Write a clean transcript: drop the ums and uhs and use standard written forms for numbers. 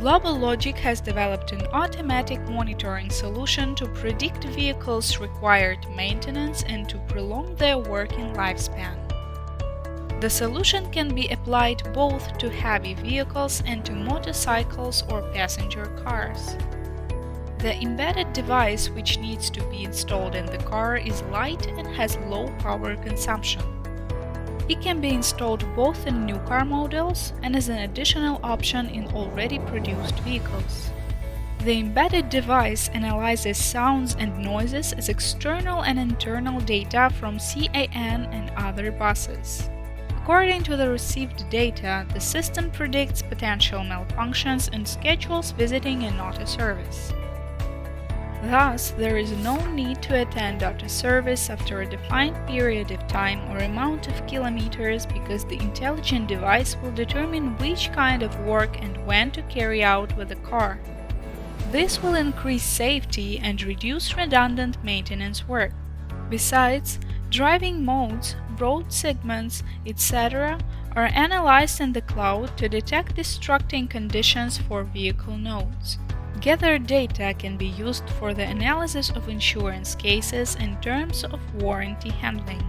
Global Logic has developed an automatic monitoring solution to predict vehicles' required maintenance and to prolong their working lifespan. The solution can be applied both to heavy vehicles and to motorcycles or passenger cars. The embedded device, which needs to be installed in the car, is light and has low power consumption. It can be installed both in new car models and as an additional option in already produced vehicles. The embedded device analyzes sounds and noises as external and internal data from CAN and other buses. According to the received data, the system predicts potential malfunctions and schedules visiting an auto service. Thus, there is no need to attend auto service after a defined period of time or amount of kilometers because the intelligent device will determine which kind of work and when to carry out with the car. This will increase safety and reduce redundant maintenance work. Besides, driving modes, road segments, etc. are analyzed in the cloud to detect destructing conditions for vehicle nodes. Gathered data can be used for the analysis of insurance cases in terms of warranty handling.